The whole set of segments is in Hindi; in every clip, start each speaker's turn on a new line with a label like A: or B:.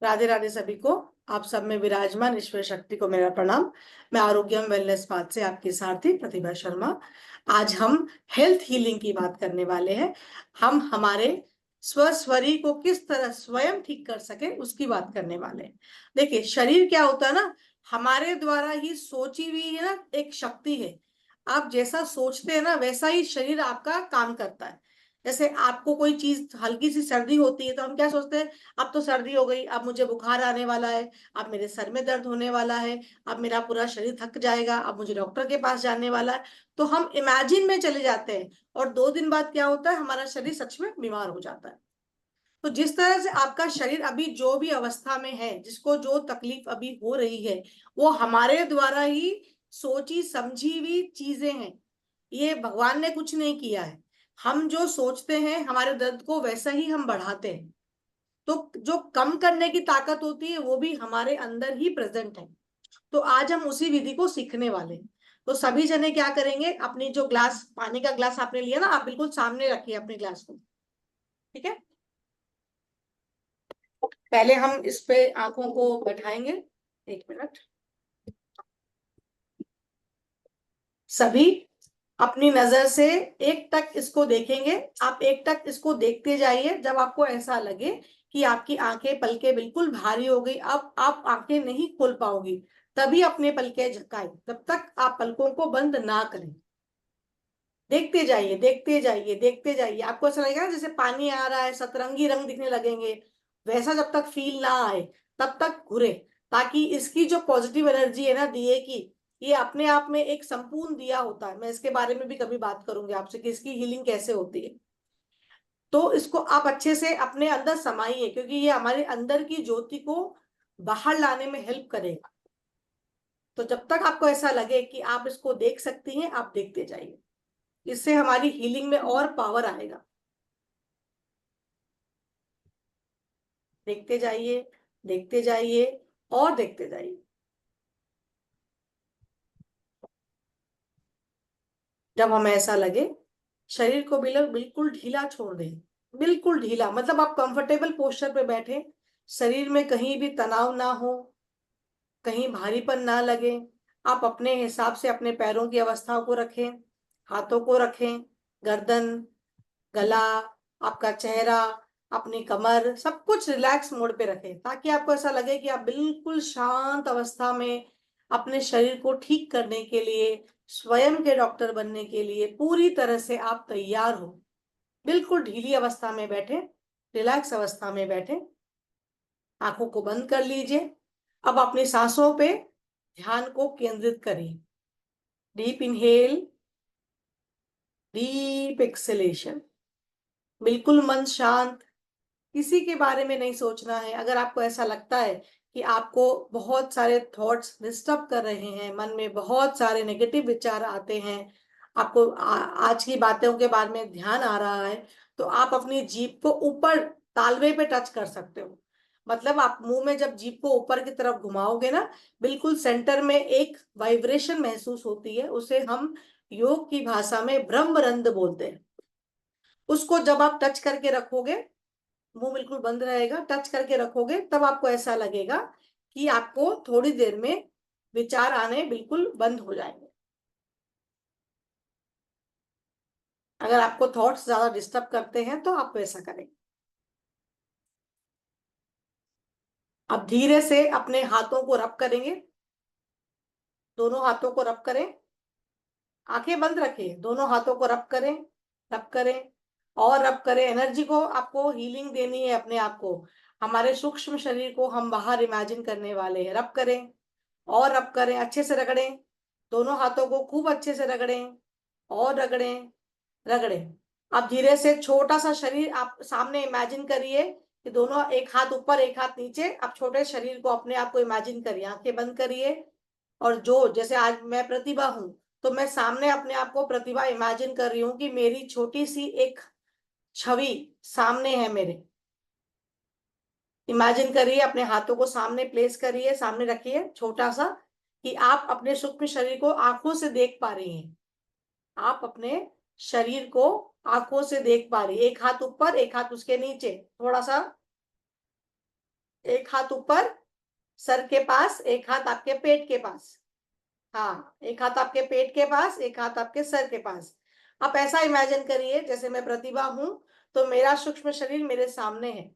A: राधे राधे सभी को। आप सब में विराजमान ईश्वर शक्ति को मेरा प्रणाम। मैं आरोग्यम वेलनेस पाथ से आपकी सारथी प्रतिभा शर्मा। आज हम हेल्थ हीलिंग की बात करने वाले हैं। हम हमारे शरीर को किस तरह स्वयं ठीक कर सके उसकी बात करने वाले हैं। देखिए, शरीर क्या होता है ना, हमारे द्वारा ही सोची हुई है ना एक शक्ति है। आप जैसा सोचते हैं ना वैसा ही शरीर आपका काम करता है। जैसे आपको कोई चीज हल्की सी सर्दी होती है तो हम क्या सोचते हैं, अब तो सर्दी हो गई, अब मुझे बुखार आने वाला है, अब मेरे सर में दर्द होने वाला है, अब मेरा पूरा शरीर थक जाएगा, अब मुझे डॉक्टर के पास जाने वाला है। तो हम इमेजिन में चले जाते हैं और 2 दिन बाद क्या होता है, हमारा शरीर सच में बीमार हो जाता है। तो जिस तरह से आपका शरीर अभी जो भी अवस्था में है, जिसको जो तकलीफ अभी हो रही है, वो हमारे द्वारा ही सोची समझी हुई चीजें हैं। ये भगवान ने कुछ नहीं किया है। हम जो सोचते हैं हमारे दर्द को वैसा ही हम बढ़ाते हैं। तो जो कम करने की ताकत होती है वो भी हमारे अंदर ही प्रेजेंट है। तो आज हम उसी विधि को सीखने वाले हैं। तो सभी जने क्या करेंगे, अपनी जो ग्लास, पानी का ग्लास आपने लिया ना, आप बिल्कुल सामने रखिए अपने ग्लास को। ठीक है। पहले हम इस पे आंखों को बैठाएंगे। 1 मिनट। सभी अपनी नजर से एक टक इसको देखेंगे। आप एक टक इसको देखते जाइए। जब आपको ऐसा लगे कि आपकी आंखें पलकें बिल्कुल भारी हो गई, अब आप आंखें नहीं खोल पाओगी, तभी अपने पलकें झपकाएं। तब तक आप पलकों को बंद ना करें। देखते जाइए, देखते जाइए, देखते जाइए। आपको ऐसा लगेगा जैसे पानी आ रहा है, सतरंगी रंग दिखने लगेंगे। वैसा जब तक फील ना आए तब तक घुरे, ताकि इसकी जो पॉजिटिव एनर्जी है ना दिए की, ये अपने आप में एक संपूर्ण दिया होता है। मैं इसके बारे में भी कभी बात करूंगी आपसे कि इसकी हीलिंग कैसे होती है। तो इसको आप अच्छे से अपने अंदर समाइए, क्योंकि ये हमारे अंदर की ज्योति को बाहर लाने में हेल्प करेगा। तो जब तक आपको ऐसा लगे कि आप इसको देख सकती हैं, आप देखते जाइए। इससे हमारी हीलिंग में और पावर आएगा। देखते जाइए, देखते जाइए और देखते जाइए। जब हमें ऐसा लगे, शरीर को बिल्कुल ढीला छोड़ दें। बिल्कुल ढीला मतलब आप कंफर्टेबल पोस्चर पे बैठे, शरीर में कहीं भी तनाव ना हो, कहीं भारीपन ना लगे। आप अपने हिसाब से अपने पैरों की अवस्था को रखें, हाथों को रखें, गर्दन, गला, आपका चेहरा, अपनी कमर, सब कुछ रिलैक्स मोड पे रखें, ताकि आपको ऐसा लगे कि आप बिल्कुल शांत अवस्था में अपने शरीर को ठीक करने के लिए, स्वयं के डॉक्टर बनने के लिए पूरी तरह से आप तैयार हो। बिल्कुल ढीली अवस्था में बैठे, रिलैक्स अवस्था में बैठे, आंखों को बंद कर लीजिए। अब अपनी सांसों पे ध्यान को केंद्रित करिए। Deep inhale, deep acceleration. बिल्कुल मन शांत, किसी के बारे में नहीं सोचना है। अगर आपको ऐसा लगता है कि आपको बहुत सारे थॉट्स डिस्टर्ब कर रहे हैं, मन में बहुत सारे नेगेटिव विचार आते हैं, आपको आज की बातों के बारे में ध्यान आ रहा है, तो आप अपनी जीभ को ऊपर तालवे पे टच कर सकते हो। मतलब आप मुंह में जब जीभ को ऊपर की तरफ घुमाओगे ना, बिल्कुल सेंटर में एक वाइब्रेशन महसूस होती है। उसे हम योग की भाषा में ब्रह्मरंध्र बोलते हैं। उसको जब आप टच करके रखोगे, मुंह बिल्कुल बंद रहेगा, टच करके रखोगे, तब आपको ऐसा लगेगा कि आपको थोड़ी देर में विचार आने बिल्कुल बंद हो जाएंगे। अगर आपको थॉट्स ज्यादा डिस्टर्ब करते हैं तो आप वैसा करें। अब धीरे से अपने हाथों को रब करेंगे। दोनों हाथों को रब करें, आंखें बंद रखें, दोनों हाथों को रब करें, रब करें और रब करें। एनर्जी को आपको हीलिंग देनी है अपने आप को। हमारे सूक्ष्म शरीर को हम बाहर इमेजिन करने वाले हैं। रब करें और रब करें, अच्छे से रगड़ें। दोनों हाथों को खूब अच्छे से रगड़ें और रगड़ें, रगड़ें। अब धीरे से छोटा सा शरीर आप सामने इमेजिन करिए कि दोनों, एक हाथ ऊपर एक हाथ नीचे। अब छोटे शरीर को अपने आप को इमेजिन करिए, आंखें बंद करिए। और जो, जैसे आज मैं प्रतिभा हूं, तो मैं सामने अपने आप को प्रतिभा इमेजिन कर रही हूँ कि मेरी छोटी सी एक छवि सामने है मेरे। इमेजिन करिए, अपने हाथों को सामने प्लेस करिए, सामने रखिए छोटा सा, कि आप अपने सूक्ष्म शरीर को आंखों से देख पा रही हैं। आप अपने शरीर को आंखों से देख पा रही है। एक हाथ ऊपर एक हाथ उसके नीचे, थोड़ा सा एक हाथ ऊपर सर के पास, एक हाथ आपके पेट के पास। हाँ, एक हाथ आपके पेट के पास, एक हाथ आपके सर के पास। आप ऐसा इमेजिन करिए जैसे मैं प्रतिभा हूं, तो मेरा सूक्ष्म शरीर मेरे सामने है।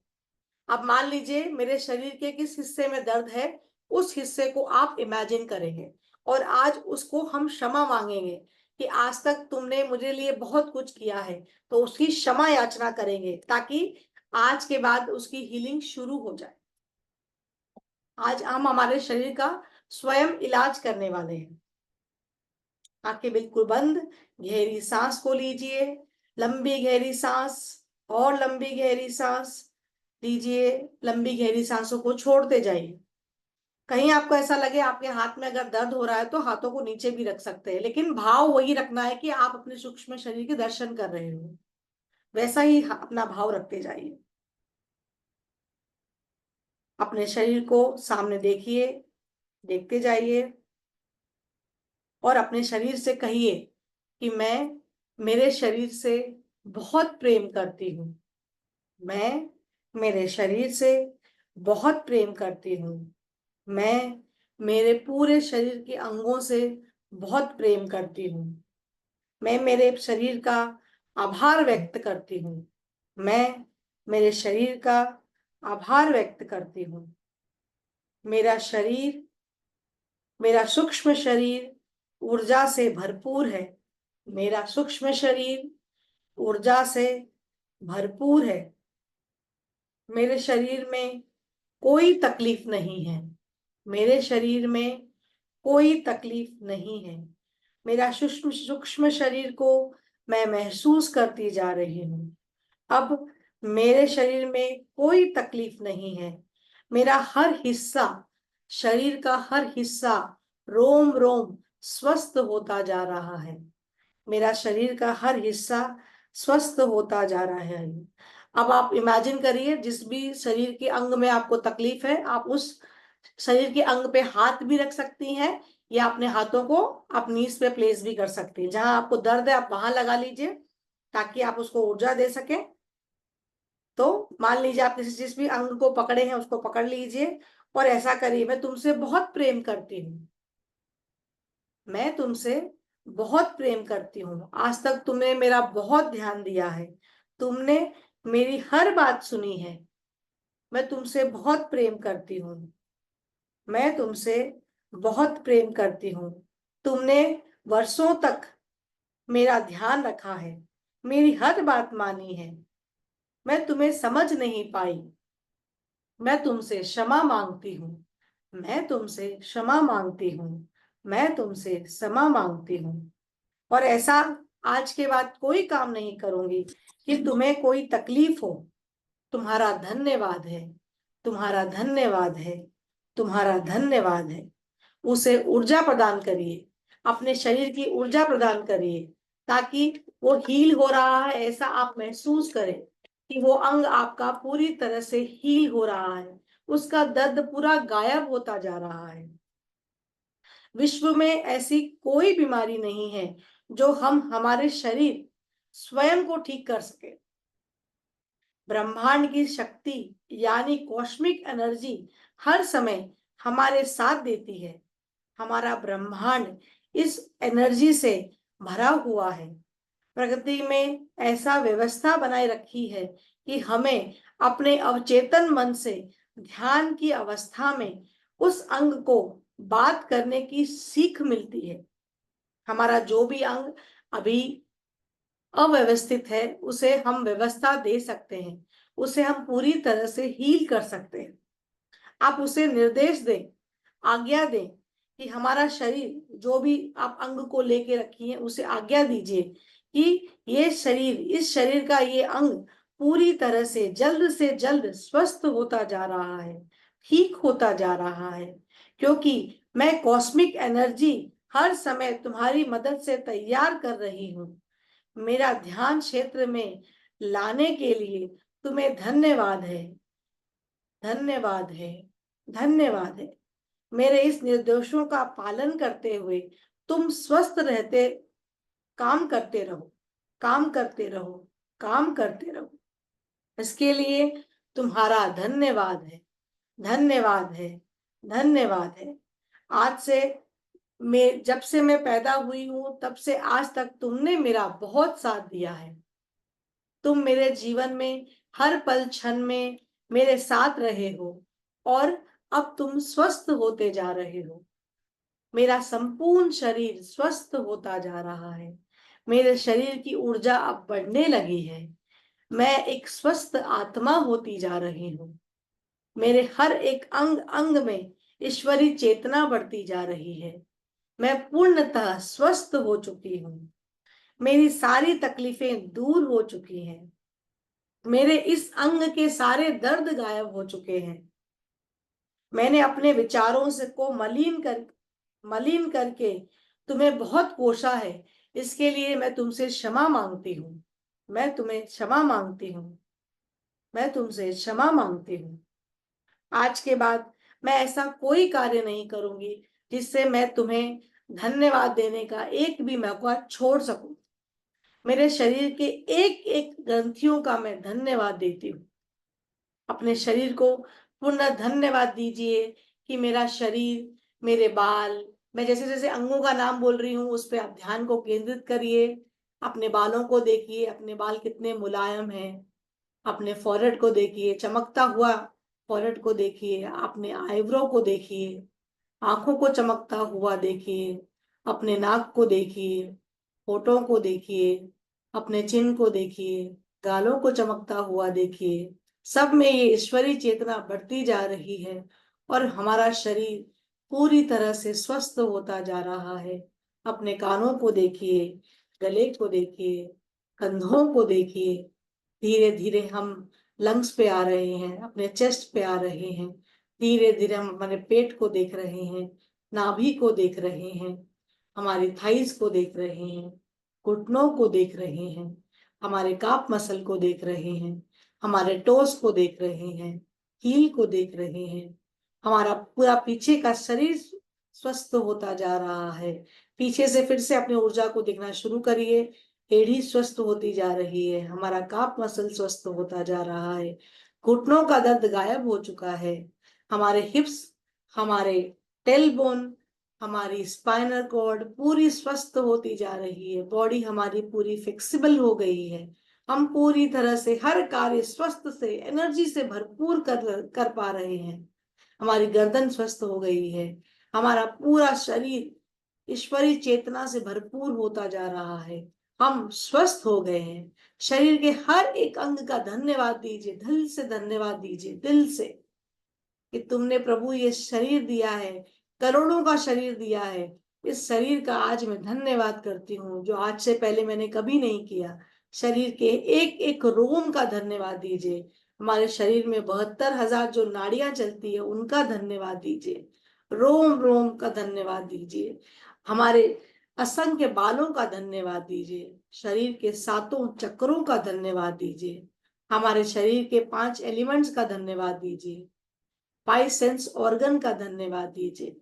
A: अब मान लीजिए मेरे शरीर के किस हिस्से में दर्द है, उस हिस्से को आप इमेजिन करेंगे और आज उसको हम क्षमा मांगेंगे कि आज तक तुमने मुझे लिए बहुत कुछ किया है, तो उसकी क्षमा याचना करेंगे ताकि आज के बाद उसकी हीलिंग शुरू हो जाए। आज हम हमारे शरीर का स्वयं इलाज करने वाले हैं। आंखें बिल्कुल बंद, गहरी सांस को लीजिए, लंबी गहरी सांस, और लंबी गहरी सांस लीजिए, लंबी गहरी सांसों को छोड़ते जाइए। कहीं आपको ऐसा लगे आपके हाथ में अगर दर्द हो रहा है तो हाथों को नीचे भी रख सकते हैं, लेकिन भाव वही रखना है कि आप अपने सूक्ष्म शरीर के दर्शन कर रहे हो। वैसा ही अपना भाव रखते जाइए। अपने शरीर को सामने देखिए, देखते जाइए और अपने शरीर से कहिए कि मैं मेरे शरीर से बहुत प्रेम करती हूँ। मैं मेरे शरीर से बहुत प्रेम करती हूँ। मैं मेरे पूरे शरीर के अंगों से बहुत प्रेम करती हूँ। मैं मेरे शरीर का आभार व्यक्त करती हूँ। मैं मेरे शरीर का आभार व्यक्त करती हूँ। मेरा शरीर, मेरा सूक्ष्म शरीर ऊर्जा से भरपूर है। मेरा सूक्ष्म शरीर ऊर्जा से भरपूर है। मेरे शरीर में कोई तकलीफ नहीं है। मेरे शरीर में कोई तकलीफ नहीं है। मेरा सूक्ष्म सूक्ष्म शरीर को मैं महसूस करती जा रही हूँ। अब मेरे शरीर में कोई तकलीफ नहीं है। मेरा हर हिस्सा, शरीर का हर हिस्सा, रोम रोम स्वस्थ होता जा रहा है। मेरा शरीर का हर हिस्सा स्वस्थ होता जा रहा है। अब आप इमेजिन करिए जिस भी शरीर के अंग में आपको तकलीफ है, आप उस शरीर के अंग पे हाथ भी रख सकती हैं या अपने हाथों को आप नीज पे प्लेस भी कर सकती हैं। जहां आपको दर्द है आप वहां लगा लीजिए ताकि आप उसको ऊर्जा दे सकें। तो मान लीजिए आप किसी जिस भी अंग को पकड़े हैं उसको पकड़ लीजिए और ऐसा करिए, मैं तुमसे बहुत प्रेम करती हूँ। मैं तुमसे बहुत प्रेम करती हूँ। आज तक तुमने मेरा बहुत ध्यान दिया है। तुमने मेरी हर बात सुनी है। मैं तुमसे बहुत प्रेम करती हूँ। मैं तुमसे बहुत प्रेम करती हूँ। तुमने वर्षों तक मेरा ध्यान रखा है, मेरी हर बात मानी है। मैं तुम्हें समझ नहीं पाई। मैं तुमसे क्षमा मांगती हूँ। मैं तुमसे क्षमा मांगती हूँ। मैं तुमसे क्षमा मांगती हूँ। और ऐसा आज के बाद कोई काम नहीं करूंगी कि तुम्हें कोई तकलीफ हो। तुम्हारा धन्यवाद है। तुम्हारा धन्यवाद है। तुम्हारा धन्यवाद है। उसे ऊर्जा प्रदान करिए, अपने शरीर की ऊर्जा प्रदान करिए ताकि वो हील हो रहा है ऐसा आप महसूस करें कि वो अंग आपका पूरी तरह से हील हो रहा है। उसका दर्द पूरा गायब होता जा रहा है। विश्व में ऐसी कोई बीमारी नहीं है जो हम हमारे शरीर स्वयं को ठीक कर सके। ब्रह्मांड की शक्ति यानी कॉस्मिक एनर्जी हर समय हमारे साथ देती है। हमारा ब्रह्मांड इस एनर्जी से भरा हुआ है। प्रकृति में ऐसा व्यवस्था बनाए रखी है कि हमें अपने अवचेतन मन से ध्यान की अवस्था में उस अंग को बात करने की सीख मिलती है। हमारा जो भी अंग अभी अव्यवस्थित है उसे हम व्यवस्था दे सकते हैं, उसे हम पूरी तरह से हील कर सकते हैं। आप उसे निर्देश दें, आज्ञा दें कि हमारा शरीर जो भी आप अंग को लेके रखी है उसे आज्ञा दीजिए कि ये शरीर, इस शरीर का ये अंग पूरी तरह से जल्द स्वस्थ होता जा रहा है, ठीक होता जा रहा है, क्योंकि मैं कॉस्मिक एनर्जी हर समय तुम्हारी मदद से तैयार कर रही हूँ। मेरा ध्यान क्षेत्र में लाने के लिए तुम्हें धन्यवाद है। धन्यवाद है। धन्यवाद है। मेरे इस निर्देशों का पालन करते हुए तुम स्वस्थ रहते, काम करते रहो, काम करते रहो, काम करते रहो। इसके लिए तुम्हारा धन्यवाद है। धन्यवाद है, धन्यवाद है। आज से जब से मैं पैदा हुई हूं तब से आज तक तुमने मेरा बहुत साथ दिया है। तुम मेरे जीवन में हर पल क्षण में मेरे साथ रहे हो और अब तुम स्वस्थ होते जा रहे हो। मेरा संपूर्ण शरीर स्वस्थ होता जा रहा है। मेरे शरीर की ऊर्जा अब बढ़ने लगी है। मैं एक स्वस्थ आत्मा होती जा रही हूँ। मेरे हर एक अंग अंग में ईश्वरी चेतना बढ़ती जा रही है। मैं पूर्णतः स्वस्थ हो चुकी हूँ। मेरी सारी तकलीफें दूर हो चुकी हैं। मेरे इस अंग के सारे दर्द गायब हो चुके हैं। मैंने अपने विचारों से को मलिन करके तुम्हें बहुत कोसा है। इसके लिए मैं तुमसे क्षमा मांगती हूँ। मैं तुम्हें क्षमा मांगती हूँ। मैं तुमसे क्षमा मांगती हूँ। आज के बाद मैं ऐसा कोई कार्य नहीं करूंगी जिससे मैं तुम्हें धन्यवाद देने का एक भी मौका छोड़ सकूं। मेरे शरीर के एक एक ग्रंथियों का मैं धन्यवाद देती हूँ। अपने शरीर को पुनः धन्यवाद दीजिए कि मेरा शरीर, मेरे बाल, मैं जैसे जैसे अंगों का नाम बोल रही हूँ उस पर आप ध्यान को केंद्रित करिए। अपने बालों को देखिए, अपने बाल कितने मुलायम हैं। अपने फॉरहेड को देखिए, चमकता हुआ फॉरहेड को देखिए। अपने आईब्रो को देखिए, आंखों को चमकता हुआ देखिए। अपने नाक को देखिए, होठों को देखिए, अपने चिन्ह को देखिए, गालों को चमकता हुआ देखिए। सब में ये ईश्वरी चेतना बढ़ती जा रही है और हमारा शरीर पूरी तरह से स्वस्थ होता जा रहा है। अपने कानों को देखिए, गले को देखिए, कंधों को देखिए। धीरे धीरे हम लंग्स पे आ रहे हैं, अपने चेस्ट पे आ रहे हैं। धीरे धीरे हम हमारे पेट को देख रहे हैं, नाभि को देख रहे हैं, हमारी थाइस को देख रहे हैं, घुटनों को देख रहे हैं, हमारे काप मसल को देख रहे हैं, हमारे टोस को देख रहे हैं, हील को देख रहे हैं। हमारा पूरा पीछे का शरीर स्वस्थ होता जा रहा है। पीछे से फिर से अपनी ऊर्जा को देखना शुरू करिए। एड़ी स्वस्थ होती जा रही है, हमारा काप मसल स्वस्थ होता जा रहा है, घुटनों का दर्द गायब हो चुका है, हमारे हिप्स, हमारे टेलबोन, हमारी स्पाइनल कॉर्ड पूरी स्वस्थ होती जा रही है। बॉडी हमारी पूरी फ्लेक्सिबल हो गई है। हम पूरी तरह से हर कार्य स्वस्थ से, एनर्जी से भरपूर कर पा रहे हैं। हमारी गर्दन स्वस्थ हो गई है। हमारा पूरा शरीर ईश्वरी चेतना से भरपूर होता जा रहा है। हम स्वस्थ हो गए हैं। शरीर के हर एक अंग का धन्यवाद दीजिए, दिल से धन्यवाद दीजिए, दिल से, कि तुमने प्रभु ये शरीर दिया है, करोड़ों का शरीर दिया है। इस शरीर का आज मैं धन्यवाद करती हूँ जो आज से पहले मैंने कभी नहीं किया। शरीर के एक एक रोम का धन्यवाद दीजिए। हमारे शरीर में 72,000 जो नाड़ियां चलती है उनका धन्यवाद दीजिए। रोम रोम का धन्यवाद दीजिए। हमारे असंख्य बालों का धन्यवाद दीजिए। शरीर के सातों चक्रों का धन्यवाद दीजिए। हमारे शरीर के 5 एलिमेंट्स का धन्यवाद दीजिए। 5 सेंस ऑर्गन का धन्यवाद दीजिए।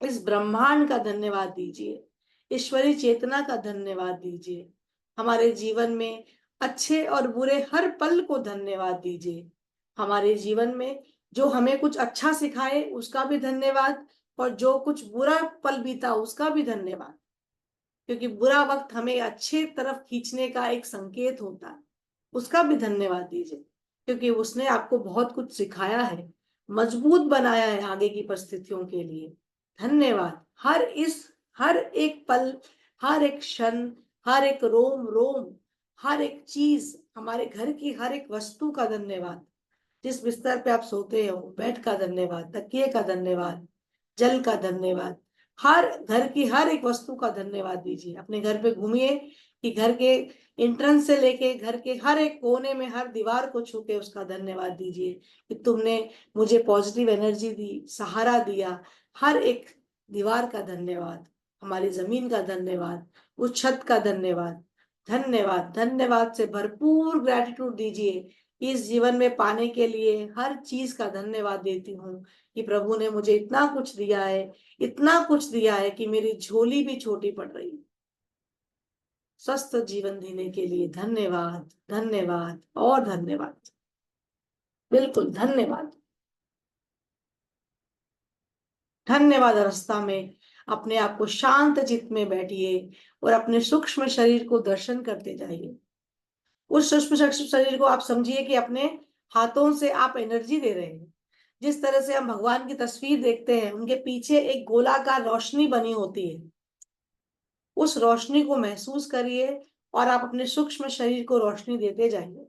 A: इस ब्रह्मांड का धन्यवाद दीजिए। ईश्वरी चेतना का धन्यवाद दीजिए। हमारे जीवन में अच्छे और बुरे हर पल को धन्यवाद दीजिए। हमारे जीवन में जो हमें कुछ अच्छा सिखाए उसका भी धन्यवाद, और जो कुछ बुरा पल बीता उसका भी धन्यवाद। क्योंकि बुरा वक्त हमें अच्छे तरफ खींचने का एक संकेत होता है, उसका भी धन्यवाद दीजिए। क्योंकि उसने आपको बहुत कुछ सिखाया है, मजबूत बनाया है आगे की परिस्थितियों के लिए। धन्यवाद। हर एक पल, हर एक क्षण, हर एक रोम रोम, हर एक चीज, हमारे घर की हर एक वस्तु का धन्यवाद। जिस बिस्तर पे आप सोते हो, बेड का धन्यवाद, तकिए का धन्यवाद, जल का धन्यवाद। हर घर की हर एक वस्तु का धन्यवाद दीजिए। अपने घर पे घूमिए, कि घर के एंट्रेंस से लेके घर के हर एक कोने में हर दीवार को छू के उसका धन्यवाद दीजिए कि तुमने मुझे पॉजिटिव एनर्जी दी, सहारा दिया। हर एक दीवार का धन्यवाद, हमारी जमीन का धन्यवाद, उस छत का धन्यवाद। धन्यवाद, धन्यवाद से भरपूर ग्रेटिट्यूड दीजिए। इस जीवन में पाने के लिए हर चीज का धन्यवाद देती हूँ कि प्रभु ने मुझे इतना कुछ दिया है, इतना कुछ दिया है कि मेरी झोली भी छोटी पड़ रही है। स्वस्थ जीवन देने के लिए धन्यवाद, धन्यवाद और धन्यवाद। बिल्कुल धन्यवाद। धन्यवाद अवस्था में अपने आप को शांत चित्त में बैठिए और अपने सूक्ष्म शरीर को दर्शन करते जाइए। उस सूक्ष्म सूक्ष्म शरीर को आप समझिए कि अपने हाथों से आप एनर्जी दे रहे हैं। जिस तरह से हम भगवान की तस्वीर देखते हैं, उनके पीछे एक गोलाकार रोशनी बनी होती है, उस रोशनी को महसूस करिए और आप अपने सूक्ष्म शरीर को रोशनी देते जाइए।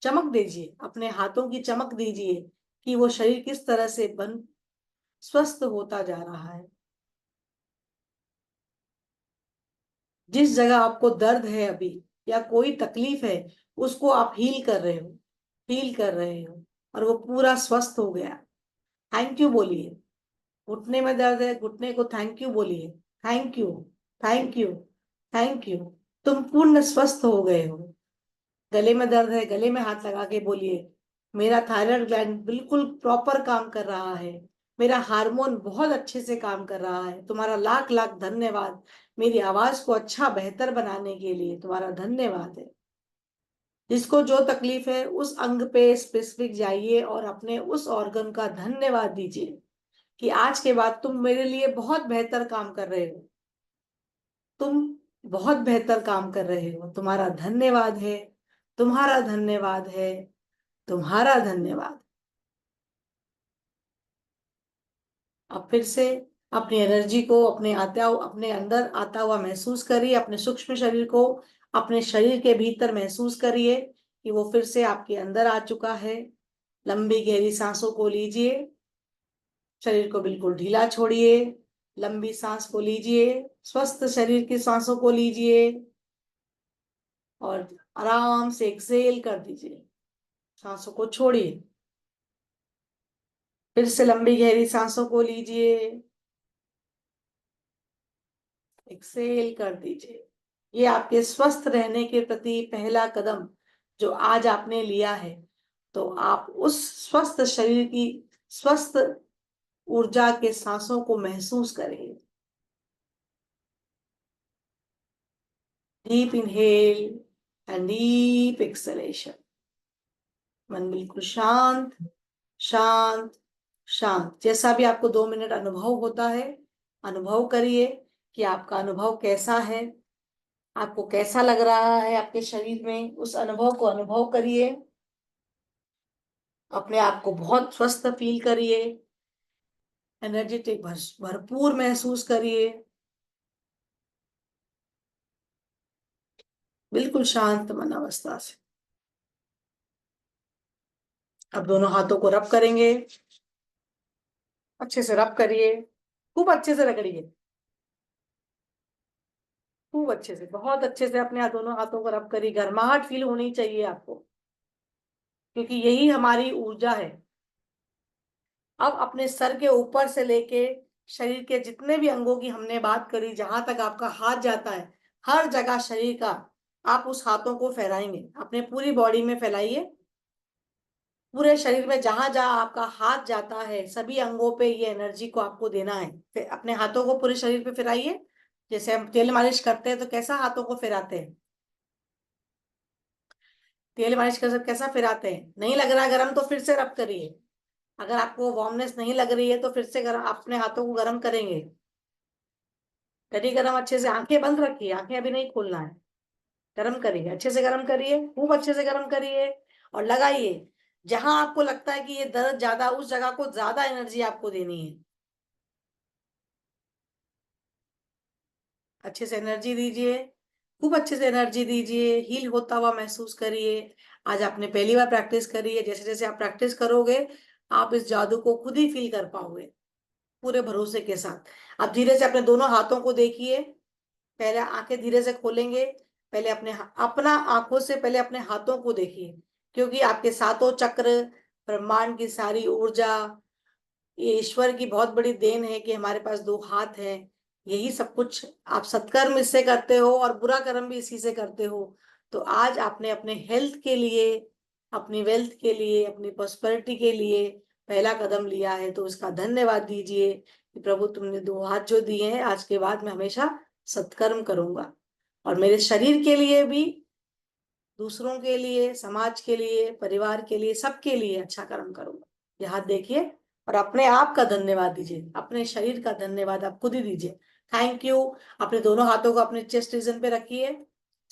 A: चमक दीजिए, अपने हाथों की चमक दीजिए कि वो शरीर किस तरह से बन स्वस्थ होता जा रहा है। जिस जगह आपको दर्द है अभी या कोई तकलीफ है, उसको आप हील कर रहे हो, फील कर रहे हो, और वो पूरा स्वस्थ हो गया। थैंक यू बोलिए। घुटने में दर्द है, घुटने को थैंक यू बोलिए। Thank you, thank you, thank you, तुम पूर्ण स्वस्थ हो गए हो। गले में दर्द है, गले में हाथ लगा के बोलिए, मेरा थायराइड ग्लैंड बिल्कुल प्रॉपर काम कर रहा है, मेरा हार्मोन बहुत अच्छे से काम कर रहा है, तुम्हारा लाख लाख धन्यवाद, मेरी आवाज को अच्छा बेहतर बनाने के लिए तुम्हारा धन्यवाद है। जिसको जो तकलीफ है उस अंग पे स्पेसिफिक जाइए और अपने उस ऑर्गन का धन्यवाद दीजिए कि आज के बाद तुम मेरे लिए बहुत बेहतर काम कर रहे हो, तुम बहुत बेहतर काम कर रहे हो, तुम्हारा धन्यवाद है, तुम्हारा धन्यवाद है, तुम्हारा धन्यवाद। अब फिर से अपनी एनर्जी को अपने अंदर आता हुआ महसूस करिए, अपने सूक्ष्म शरीर को अपने शरीर के भीतर महसूस करिए कि वो फिर से आपके अंदर आ चुका है। लंबी गहरी सांसों को लीजिए, शरीर को बिल्कुल ढीला छोड़िए, लंबी सांस को लीजिए, स्वस्थ शरीर की सांसों को लीजिए और आराम से एक्सेल कर दीजिए, सांसों को छोड़िए। फिर से लंबी गहरी सांसों को लीजिए, एक्सेल कर दीजिए। ये आपके स्वस्थ रहने के प्रति पहला कदम जो आज आपने लिया है, तो आप उस स्वस्थ शरीर की स्वस्थ ऊर्जा के सांसों को महसूस करेंगे। Deep inhale and deep acceleration. मन बिल्कुल शांत, शांत, शांत। जैसा भी आपको 2 मिनट अनुभव होता है, अनुभव करिए कि आपका अनुभव कैसा है, आपको कैसा लग रहा है आपके शरीर में। उस अनुभव को अनुभव करिए, अपने आप को बहुत स्वस्थ फील करिए, एनर्जेटिक भरपूर महसूस करिए, बिल्कुल शांत मन अवस्था से। अब दोनों हाथों को रब करेंगे, अच्छे से रब करिए, खूब अच्छे से रगड़िए, खूब अच्छे से, बहुत अच्छे से अपने दोनों हाथों को रब करिए। गर्माहट फील होनी चाहिए आपको, क्योंकि यही हमारी ऊर्जा है। अब अपने सर के ऊपर से लेके शरीर के जितने भी अंगों की हमने बात करी, जहां तक आपका हाथ जाता है, हर जगह शरीर का आप उस हाथों को फैलाएंगे, अपने पूरी बॉडी में फैलाइए। पूरे शरीर में जहां जहां आपका हाथ जाता है, सभी अंगों पे ये एनर्जी को आपको देना है। फिर अपने हाथों को पूरे शरीर पे फिराइए। जैसे हम तेल मालिश करते हैं तो कैसा हाथों को फिराते हैं, तेल मालिश कर कैसा फिराते हैं। नहीं लग रहा गर्म तो फिर से रब करिए। अगर आपको वार्मनेस नहीं लग रही है तो फिर से गर्म, अपने हाथों को गर्म करेंगे। करिए गर्म अच्छे से, आंखें बंद रखिए, आंखें अभी नहीं खोलना है। गर्म करिए, अच्छे से गर्म करिए, खूब अच्छे से गर्म करिए और लगाइए। जहां आपको लगता है कि ये दर्द ज्यादा, उस जगह को ज्यादा एनर्जी आपको देनी है। अच्छे से एनर्जी दीजिए, खूब अच्छे से एनर्जी दीजिए, हील होता हुआ महसूस करिए। आज आपने पहली बार प्रैक्टिस करी है, जैसे जैसे आप प्रैक्टिस करोगे आप इस जादू को खुद ही फील कर पाओगे पूरे भरोसे के साथ। आप धीरे से अपने दोनों हाथों को देखिए, पहले आंखें धीरे से खोलेंगे। पहले अपना आंखों से पहले अपने हाथों को देखिए, क्योंकि आपके सातों चक्र, ब्रह्मांड की सारी ऊर्जा, ये ईश्वर की बहुत बड़ी देन है कि हमारे पास दो हाथ हैं। यही सब कुछ आप सत्कर्म इससे करते हो और बुरा कर्म भी इसी से करते हो। तो आज आपने अपने हेल्थ के लिए, अपनी वेल्थ के लिए, अपनी प्रॉस्पेरिटी के लिए पहला कदम लिया है, तो इसका धन्यवाद दीजिए कि प्रभु तुमने दो हाथ जो दिए हैं, आज के बाद मैं हमेशा सत्कर्म करूंगा और मेरे शरीर के लिए भी, दूसरों के लिए, समाज के लिए, परिवार के लिए, सबके लिए अच्छा कर्म करूंगा। ये हाथ देखिए और अपने आप का धन्यवाद दीजिए, अपने शरीर का धन्यवाद आप खुद ही दीजिए। Thank you. अपने दोनों हाथों को अपने चेस्ट रीजन पे रखिए,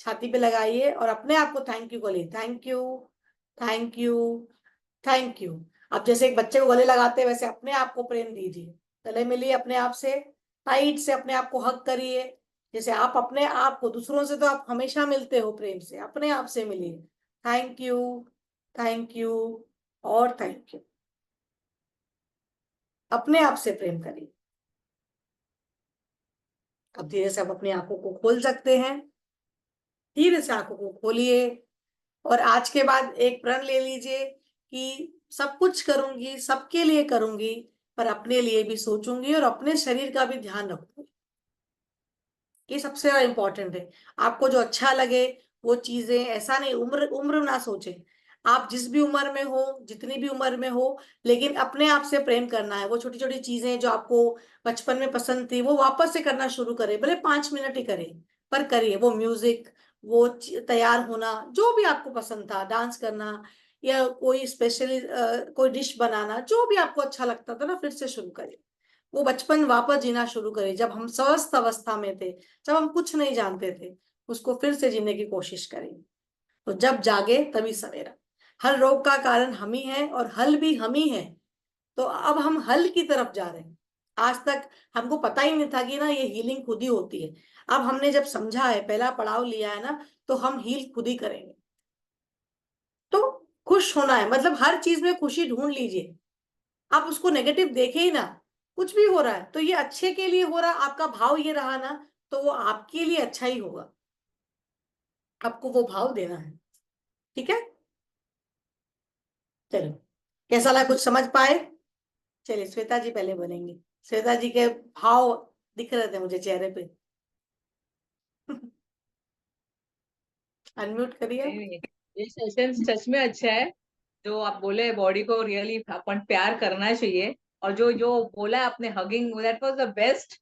A: छाती पे लगाइए और अपने आप को थैंक यू बोलिए। Thank you, thank you, thank you. आप जैसे एक बच्चे को गले लगाते हैं वैसे अपने आप को प्रेम दीजिए, गले मिलिए अपने आप से, टाइट से अपने आप को हक करिए। जैसे आप अपने आप को, दूसरों से तो आप हमेशा मिलते हो प्रेम से, अपने आप से मिलिए। थैंक यू, थैंक यू और थैंक यू। अपने आप से प्रेम करिए। अब धीरे से आप अपनी आंखों को खोल सकते हैं, धीरे से आंखों को खोलिए और आज के बाद एक प्रण ले लीजिए कि सब कुछ करूंगी, सबके लिए करूंगी, पर अपने लिए भी सोचूंगी और अपने शरीर का भी ध्यान रखूंगी। ये सबसे ज्यादा इंपॉर्टेंट है। आपको जो अच्छा लगे वो चीजें, ऐसा नहीं उम्र उम्र ना सोचे, आप जिस भी उम्र में हो, जितनी भी उम्र में हो, लेकिन अपने आप से प्रेम करना है। वो छोटी छोटी चीजें जो आपको बचपन में पसंद थी वो वापस से करना शुरू करें, भले 5 मिनट ही करें, पर करिए। वो म्यूजिक, वो तैयार होना, जो भी आपको पसंद था, डांस करना या कोई स्पेशली कोई डिश बनाना, जो भी आपको अच्छा लगता था ना, फिर से शुरू करें। वो बचपन वापस जीना शुरू करें जब हम स्वस्थ अवस्था में थे, जब हम कुछ नहीं जानते थे, उसको फिर से जीने की कोशिश करें। तो जब जागे तभी सवेरा। हर रोग का कारण हम ही है और हल भी हम ही है। तो अब हम हल की तरफ जा रहे हैं। आज तक हमको पता ही नहीं था कि ना ये हीलिंग खुद ही होती है। अब हमने जब समझा है, पहला पड़ाव लिया है ना, तो हम हील खुद ही करेंगे। तो खुश होना है, मतलब हर चीज में खुशी ढूंढ लीजिए। आप उसको नेगेटिव देखे ही ना। कुछ भी हो रहा है तो ये अच्छे के लिए हो रहा, आपका भाव ये रहा ना, तो वो आपके लिए अच्छा ही होगा। आपको वो भाव देना है। ठीक है, चलो। कैसा लगा, कुछ समझ पाए? चलिए श्वेता जी पहले बोलेंगे। श्वेता जी के भाव दिख रहे थे मुझे चेहरे पे। अनम्यूट करिए।
B: नहीं नहीं, ये सेशन सच में अच्छा है। जो आप बोले बॉडी को रियली अपन प्यार करना चाहिए। और जो जो बोला आपने hugging, that was the best.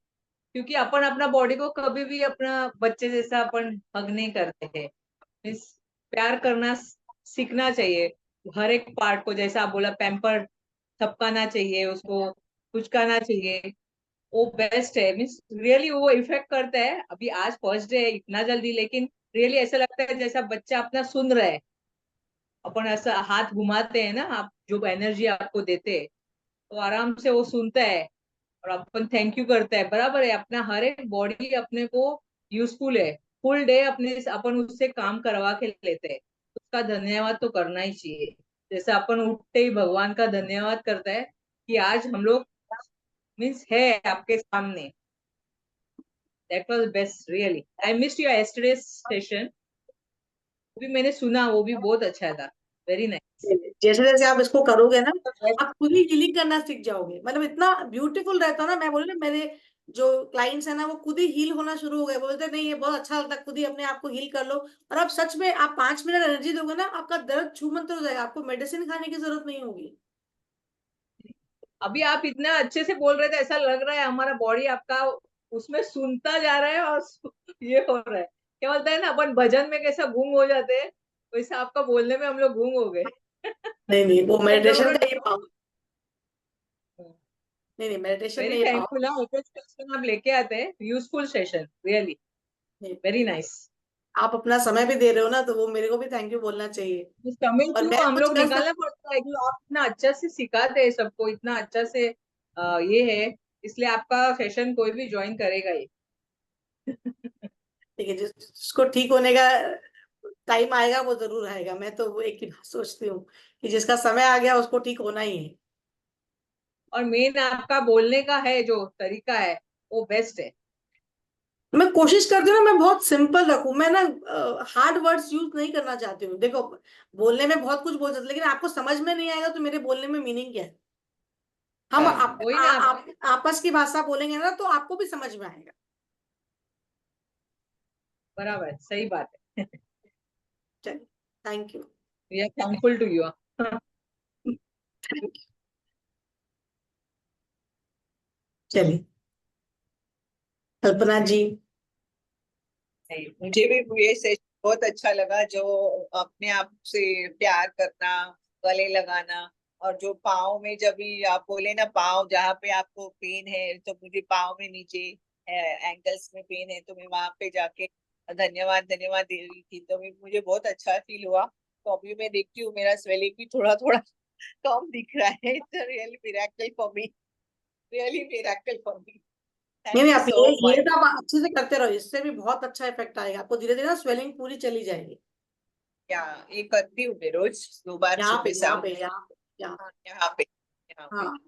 B: क्योंकि अपन अपना बॉडी को कभी भी अपना बच्चे जैसा अपन हग नहीं करते हैं। मीन्स प्यार करना सीखना चाहिए। हर एक पार्ट को, जैसा आप बोला, पैम्पर थपकाना चाहिए, उसको कुचकाना चाहिए। वो बेस्ट है। मीन्स रियली वो इफेक्ट करता है। अभी आज फर्स्ट डे है इतना जल्दी, लेकिन रियली ऐसा लगता है जैसा बच्चा अपना सुन रहा है। अपन ऐसा हाथ घुमाते हैं ना, आप जो एनर्जी आपको देते हैं, तो आराम से वो सुनता है। और अपन थैंक यू करता है। बराबर है, अपना हर एक बॉडी अपने को यूजफुल है। फुल डे अपने अपन उससे काम करवा के लेते हैं, उसका धन्यवाद तो करना ही चाहिए। जैसे अपन उठते ही भगवान का धन्यवाद करता है कि आज हम लोग मीन्स है आपके सामने। That was best really. I missed your yesterday's session. वो भी मैंने सुना, वो भी बहुत अच्छा था। Very nice.
A: जैसे जैसे आप इसको करोगे ना, आप खुद ही हीलिंग करना सीख जाओगे। मतलब इतना ब्यूटीफुल रहता है ना। मैं बोल रही हूँ, मेरे जो क्लाइंट्स है ना, वो खुद ही हील होना शुरू हो गए। बोलते नहीं ये बहुत अच्छा लगता है, खुद ही अपने आप को हील कर लो। और अब सच में आप 5 मिनट एनर्जी दोगे ना, आपका दर्द छूमंतर हो जाएगा, आपको मेडिसिन खाने की जरूरत नहीं होगी।
B: अभी आप इतना अच्छे से बोल रहे थे, ऐसा लग रहा है हमारा बॉडी आपका उसमें सुनता जा रहा है और ये हो रहा है। क्या बोलता है ना, अपन भजन में कैसा गूंग हो जाते हैं, वैसा आपका बोलने में हम लोग गूंग हो गए।
A: नहीं नहीं, वो
B: तो
A: मेडिटेशन
B: जरूर।
A: का ये पावर। नहीं नहीं, मेडिटेशन में
B: वेरी
A: ये पावर।
B: थैंकफुल है, एक सेशन आप लेके आते हैं, यूजफुल सेशन रियली।
A: नहीं
B: वेरी
A: नहीं,
B: नाइस।
A: आप अपना समय भी दे रहे हो ना, तो वो मेरे को भी थैंक यू बोलना चाहिए।
B: समय
A: और
B: क्यों
A: मैं
B: हम
A: कुछ
B: लोग
A: कर
B: निकालना पड़ता है कि आप इतना अच्छा से सिखाते हैं सबको, इतना अच्छा से ये है, इसलिए आपका सेशन कोई भी ज्वाइन करेगा ही।
A: ठीक है, जिसको ठीक होने का टाइम आएगा वो जरूर आएगा। मैं तो वो एक ही बात सोचती हूँ कि जिसका समय आ गया उसको ठीक होना ही है।
B: और मेन आपका बोलने का है जो तरीका है, वो बेस्ट है।
A: मैं कोशिश करती हूँ ना, मैं बहुत सिंपल रखूं। मैं ना हार्ड वर्ड्स यूज नहीं करना चाहती हूँ। देखो, बोलने में बहुत कुछ बोल सकते, लेकिन आपको समझ में नहीं आएगा तो मेरे बोलने में मीनिंग क्या है। हम
B: वही ना।
A: आपस की भाषा बोलेंगे ना, तो आपको भी समझ में आएगा।
B: बराबर, सही बात है।
A: चलिए, thank you.
B: We are thankful to you.
A: Thank you. चलिए, कल्पना जी।
C: मुझे भी ये सेशन बहुत अच्छा लगा, जो अपने आप से प्यार करना, गले लगाना, और जो पाँव में, जब भी आप बोले ना पाँव जहाँ पे आपको पेन है, तो मुझे पाँव में नीचे एंकल्स में पेन है, तो मैं वहां पे जाके धन्यवाद धन्यवाद दे रही थी, तो मुझे बहुत अच्छा फील हुआ। तो अभी मैं देखती हूँ मेरा स्वेलिंग भी थोड़ा थोड़ा कम दिख रहा है। It's really miracle for me, really miracle for me.
A: नहीं
C: थैंक
A: नहीं,
C: यू
A: आप
C: सो
A: ये
C: मच।
A: तो आप अच्छे से करते रहो, इससे भी बहुत अच्छा इफेक्ट आएगा आपको, धीरे धीरे स्वेलिंग पूरी चली जाएगी।
C: या ये करती हूँ मैं रोज 2 बार,
A: यहाँ पे
C: सुबह
A: यहाँ
C: शाम।
A: पे यहाँ पे यहाँ।
C: हाँ, यहाँ पे, यहाँ पे।
A: हाँ,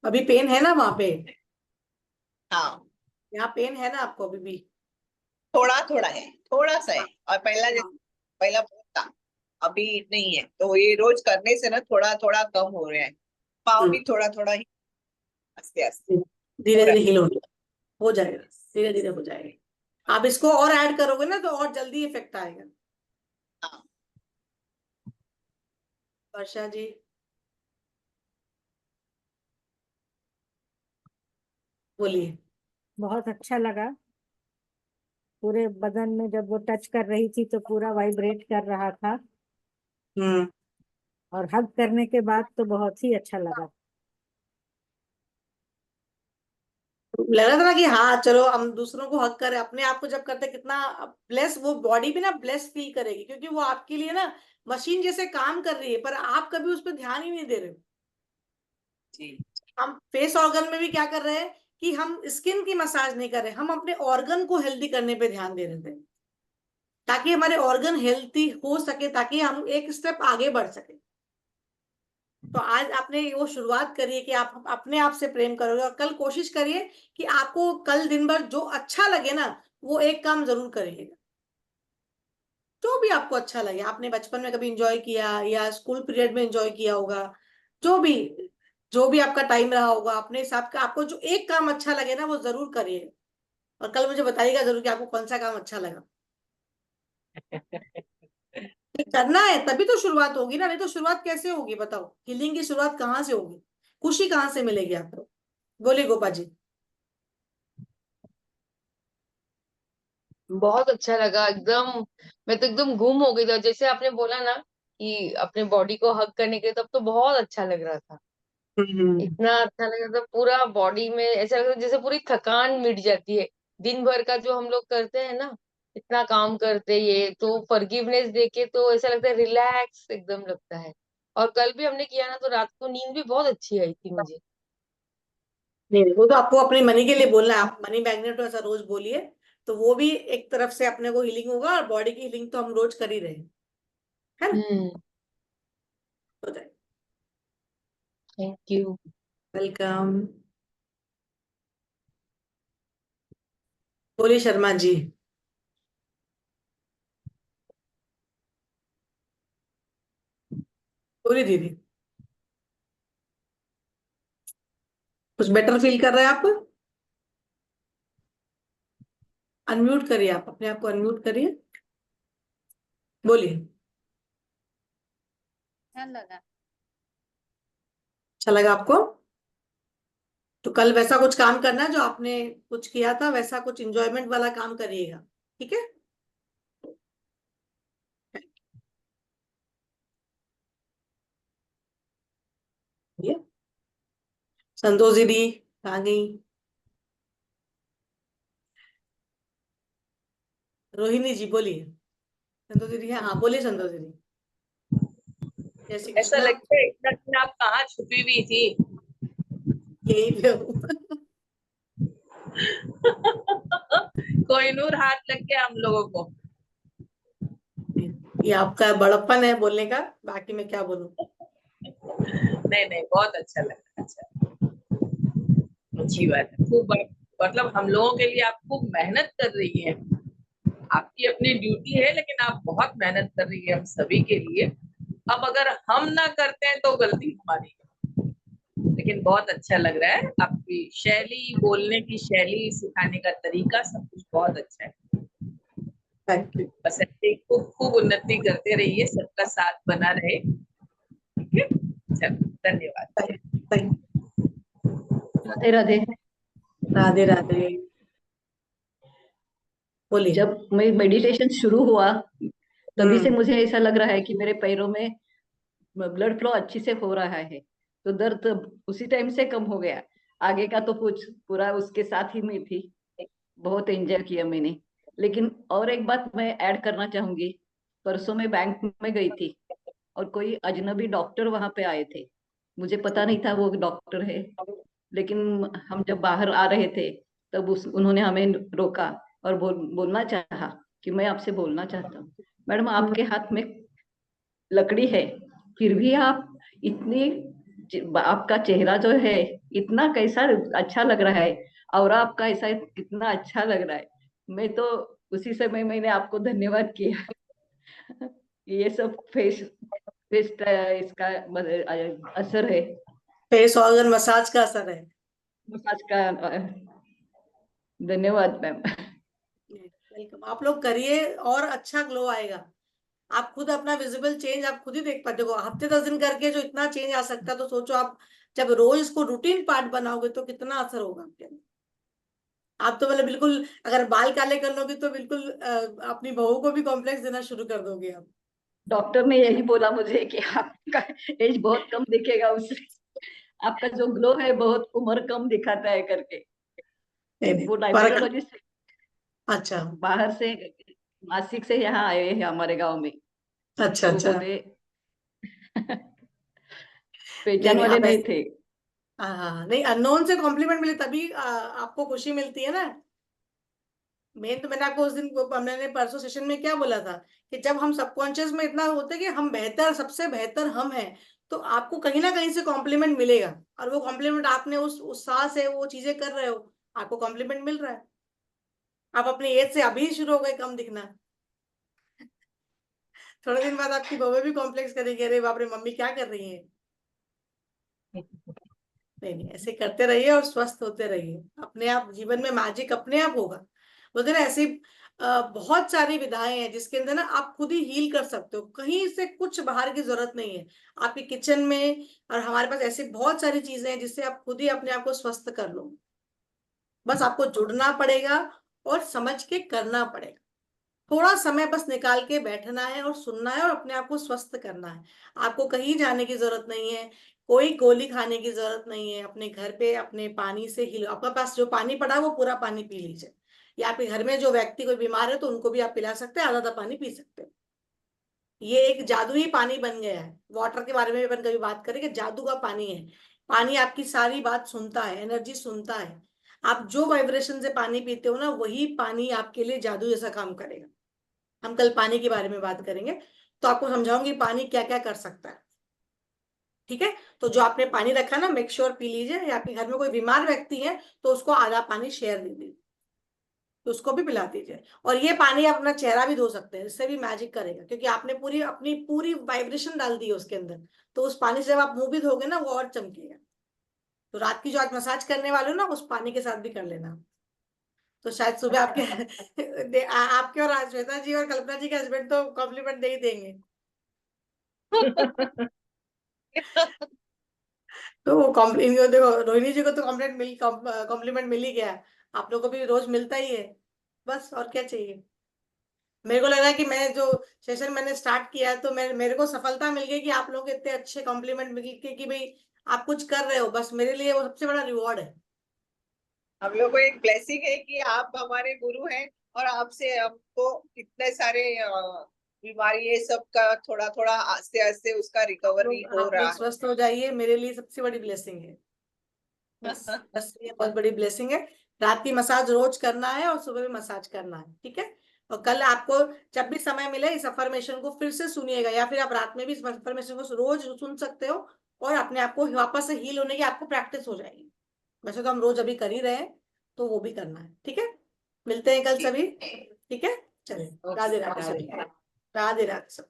A: अभी पेन है ना वहां पे?
C: हाँ,
A: यहाँ पेन है ना आपको अभी भी?
C: थोड़ा थोड़ा है, थोड़ा सा है।
A: हाँ
C: और पहला
A: हाँ
C: पहला बहुत था, अभी नहीं है। तो ये रोज करने से ना थोड़ा थोड़ा कम हो रहा है। पाँव
A: हम्म,
C: भी थोड़ा थोड़ा ही, आस्ते आस्ते हो
A: धीरे
C: रहा
A: धीरे हील हो जाएगा,
C: है।
A: धीरे धीरे हो जाएगा। आप इसको और ऐड करोगे ना तो और जल्दी इफेक्ट आएगा।
C: हाँ,
A: वर्षा जी, बोलिए।
D: बहुत अच्छा लगा। पूरे बदन में जब वो टच कर रही थी तो पूरा वाइब्रेट कर रहा था,
A: हम्म,
D: और हग करने के बाद तो बहुत ही अच्छा लगा।
A: लग रहा था ना कि हाँ चलो हम दूसरों को हक करें, अपने आप को जब करते कितना ब्लेस, वो बॉडी भी ना ब्लेस फील करेगी, क्योंकि वो आपके लिए ना मशीन जैसे काम कर रही है, पर आप कभी उस पर ध्यान ही नहीं दे रहे हो।
C: जी।
A: हम फेस ऑर्गन में भी क्या कर रहे हैं कि हम स्किन की मसाज नहीं कर रहे, हम अपने ऑर्गन को हेल्दी करने पे ध्यान दे रहे थे, ताकि हमारे ऑर्गन हेल्दी हो सके, ताकि हम एक स्टेप आगे बढ़ सके। तो आज आपने वो शुरुआत करिए कि आप अपने आप से प्रेम करोगे, और कल कोशिश करिए कि आपको कल दिन भर जो अच्छा लगे ना वो एक काम जरूर करिएगा। जो भी आपको अच्छा लगे, आपने बचपन में कभी एंजॉय किया या स्कूल पीरियड में एंजॉय किया होगा, जो भी जो भी आपका टाइम रहा होगा अपने हिसाब का, आपको जो एक काम अच्छा लगे ना वो जरूर करिए, और कल मुझे बताइएगा जरूर कि आपको कौन सा काम अच्छा लगा। ये करना है तभी तो शुरुआत होगी ना, नहीं तो शुरुआत कैसे होगी बताओ? हीलिंग की शुरुआत कहाँ से होगी? खुशी कहाँ से मिलेगी आपको? बोलिए गोपा जी।
E: बहुत अच्छा लगा एकदम। मैं तो एकदम गुम हो गई थी, जैसे आपने बोला ना कि अपने बॉडी को हग करने के लिए, तब तो बहुत अच्छा लग रहा था।
A: हम्म,
E: इतना अच्छा लग रहा था, पूरा बॉडी में ऐसा लग रहा था जैसे पूरी थकान मिट जाती है। दिन भर का जो हम लोग करते हैं ना, इतना काम करते, ये तो फॉरगिवनेस देके तो ऐसा लगता है, रिलैक्स एकदम लगता है। और कल भी हमने किया ना, तो रात को नींद भी बहुत अच्छी आई थी मुझे।
A: नहीं वो तो आपको अपनी मनी के लिए बोलना है, आप मनी मैग्नेट हो ऐसा रोज बोलिए, तो वो भी एक तरफ से अपने को हीलिंग होगा, और बॉडी की हीलिंग तो हम रोज कर ही रहे हैं, है ना?
E: हम्म।
A: हो जाए।
E: Thank you.
A: वेलकम। बोलिए शर्मा जी। बोलिए दीदी। कुछ बेटर फील कर रहे हैं आप? अनम्यूट करिए, आप अपने आप को अनम्यूट करिए, बोलिए।
F: अच्छा लगा।
A: अच्छा लगा आपको? तो कल वैसा कुछ काम करना है जो आपने कुछ किया था, वैसा कुछ इंजॉयमेंट वाला काम करिएगा, ठीक है? ये संतोष दीदी कहाँ गई? रोहिणी जी बोलिए। संतोष दीदी है, हाँ बोलिए संतोष दीदी। जय श्री
B: ऐसा
A: कृष्णा।
B: लगता है इतना दिन आप कहाँ छुपी हुई थी।
A: यही पे हूँ।
B: कोहिनूर हाथ लग गया हम लोगों को।
A: ये आपका बड़प्पन है बोलने का, बाकी मैं क्या बोलूं।
B: नहीं नहीं, बहुत अच्छा लगा। अच्छा, अच्छी बात है। खूब मतलब हम लोगों के लिए आप खूब मेहनत कर रही हैं। आपकी अपनी ड्यूटी है, लेकिन आप बहुत मेहनत कर रही है हम सभी के लिए। अब अगर हम ना करते हैं तो गलती हमारी है। लेकिन बहुत अच्छा लग रहा है, आपकी शैली, बोलने की शैली, सिखाने का तरीका, सब कुछ बहुत अच्छा है।
A: Thank you.
B: बस ऐसे ही खूब खूब उन्नति करते रहिए, सबका साथ बना रहे। ठीक है, चलो धन्यवाद।
A: थैंक।
G: राधे राधे।
A: राधे राधे। बोलिए।
G: जब मैं मेडिटेशन शुरू हुआ तभी से
A: हम्म,
G: मुझे ऐसा लग रहा है कि मेरे पैरों में ब्लड फ्लो अच्छी से हो रहा है, तो दर्द उसी टाइम से कम हो गया। आगे का तो कुछ पूरा उसके साथ ही में थी, बहुत एंजॉय किया मैंने। लेकिन और एक बात मैं ऐड करना चाहूंगी। परसों मैं बैंक में गई थी और कोई अजनबी डॉक्टर वहां पे आए थे। मुझे पता नहीं था वो डॉक्टर है, लेकिन हम जब बाहर आ रहे थे तब उन्होंने हमें रोका और बोलना चाहा कि मैं आपसे बोलना चाहता हूँ, मैडम आपके हाथ में लकड़ी है, फिर भी आप इतनी आपका चेहरा जो है इतना कैसा अच्छा लग रहा है, और आपका ऐसा कितना अच्छा लग रहा है। मैं तो उसी समय मैंने आपको धन्यवाद किया। ये सब फेस फेस इसका असर है,
A: फेस ऑर्गन मसाज का असर है।
G: मसाज का। धन्यवाद मैम।
A: वेलकम। आप लोग करिए और अच्छा ग्लो आएगा। आप खुद अपना विजिबल चेंज आप खुद ही देख पाते हो। हफ्ते 10 दिन करके जो इतना चेंज आ सकता है, तो सोचो आप जब रोज इसको रूटीन पार्ट बनाओगे तो कितना असर होगा आपके अंदर। आप तो मतलब बिल्कुल, अगर बाल काले कर लोगे तो बिल्कुल अपनी बहू को भी कॉम्प्लेक्स देना शुरू कर दोगे आप।
G: डॉक्टर ने यही बोला मुझे कि आपका एज बहुत कम दिखेगा, उससे आपका जो ग्लो है बहुत उम्र कम दिखाता है करके।
A: नहीं नहीं,
G: वो
A: फर्क।
G: डायबिटोलॉजिस्ट
A: अच्छा
G: बाहर से, नासिक से यहाँ आए हैं हमारे गांव में।
A: अच्छा
G: तो
A: अच्छा।
G: बोले
A: नहीं
G: पहचान
A: नहीं,
G: वाले
A: आप
G: नहीं
A: ऐसे,
G: थे।
A: हाँ नहीं, अननोन से कॉम्प्लीमेंट मिले तभी आपको खुशी मिलती है ना। मेन तो मैंने आपको उस दिन मैंने परसों सेशन में क्या बोला था कि जब हम सबकॉन्शियस में इतना होते हैं कि हम बेहतर, सबसे बेहतर हम हैं, तो आपको कहीं ना कहीं से कॉम्प्लीमेंट मिलेगा। और वो कॉम्प्लीमेंट आपने उस उत्साह से वो चीजें कर रहे हो, आपको कॉम्प्लीमेंट मिल रहा है। आप अपनी एज से अभी शुरू हो गए कम दिखना। थोड़े दिन बाद आपकी बहू भी कॉम्प्लेक्स करेगी, अरे बाप रे मम्मी क्या कर रही है। नहीं नहीं, ऐसे करते रहिए और स्वस्थ होते रहिए। अपने आप जीवन में मैजिक अपने आप होगा। बोलते ना, ऐसी बहुत सारी विधाएं हैं जिसके अंदर ना आप खुद ही हील कर सकते हो, कहीं से कुछ बाहर की जरूरत नहीं है। आपके किचन में और हमारे पास ऐसी बहुत सारी चीजें हैं जिससे आप खुद ही अपने आप को स्वस्थ कर लो। बस आपको जुड़ना पड़ेगा और समझ के करना पड़ेगा। थोड़ा समय बस निकाल के बैठना है और सुनना है और अपने आप को स्वस्थ करना है। आपको कहीं जाने की जरूरत नहीं है, कोई गोली खाने की जरूरत नहीं है। अपने घर पे अपने पानी से ही, आपके पास जो पानी पड़ा है वो पूरा पानी पी लीजिए। या आपके घर में जो व्यक्ति कोई बीमार है तो उनको भी आप पिला सकते हैं, आधा आधा पानी पी सकते हैं। ये एक जादुई पानी बन गया है। वाटर के बारे में भी अपन कभी बात करेंगे, जादू का पानी है। पानी आपकी सारी बात सुनता है, एनर्जी सुनता है। आप जो वाइब्रेशन से पानी पीते हो ना, वही पानी आपके लिए जादू जैसा काम करेगा। हम कल पानी के बारे में बात करेंगे, तो आपको समझाऊंगी पानी क्या क्या कर सकता है। ठीक है, तो जो आपने पानी रखा ना, मेक श्योर पी लीजिए। या आपके घर में कोई बीमार व्यक्ति है तो उसको आधा पानी शेयर दे दीजिए, तो उसको भी पिला दीजिए। और ये पानी आप अपना चेहरा भी धो सकते हैं, इससे भी मैजिक करेगा, क्योंकि आपने पूरी अपनी पूरी वाइब्रेशन डाल दी है उसके अंदर। तो उस पानी से जब आप मुंह भी धोगे ना, वो और चमकेगा। तो रात की जो आज मसाज करने वाले हो ना, उस पानी के साथ भी कर लेना। तो शायद सुबह आपके आपके और श्वेता जी और कल्पना जी के हस्बैंड तो कॉम्प्लीमेंट दे ही देंगे। तो वो कॉम्प्लीमेंट देखो, रोहिणी जी को तो कॉम्प्लीमेंट मिल ही गया। आप लोगों को भी रोज मिलता ही है। बस और क्या चाहिए। मेरे को लग रहा है कि मैं जो सेशन मैंने स्टार्ट किया है, तो मेरे को सफलता मिल गई कि आप लोग इतने अच्छे कॉम्प्लीमेंट मिल के कि भाई आप कुछ कर रहे हो, बस मेरे लिए वो सबसे बड़ा रिवॉर्ड है।
C: हम लोग को एक ब्लेसिंग है कि आप हमारे गुरु हैं, और आपसे हमको इतने सारे बीमारी ये सब का थोड़ा थोड़ा आस्ते आस्ते उसका रिकवरी हो
A: आप
C: रहा
A: लोग स्वस्थ हो जाइए, मेरे लिए सबसे बड़ी ब्लेसिंग है। बस
C: है।
A: बस ये बहुत बड़ी ब्लेसिंग है। रात की मसाज रोज करना है और सुबह भी मसाज करना है, ठीक है। और कल आपको जब भी समय मिले इस अफर्मेशन को फिर से सुनिएगा, या फिर आप रात में भी इस अफर्मेशन को रोज सुन सकते हो। और अपने आप को वापस से हील होने की आपको प्रैक्टिस हो जाएगी। वैसे तो हम रोज अभी कर ही रहे हैं, तो वो भी करना है, ठीक है। मिलते हैं कल सभी, ठीक है। चलिए, राधे राधे सभी, राधे राधे सब।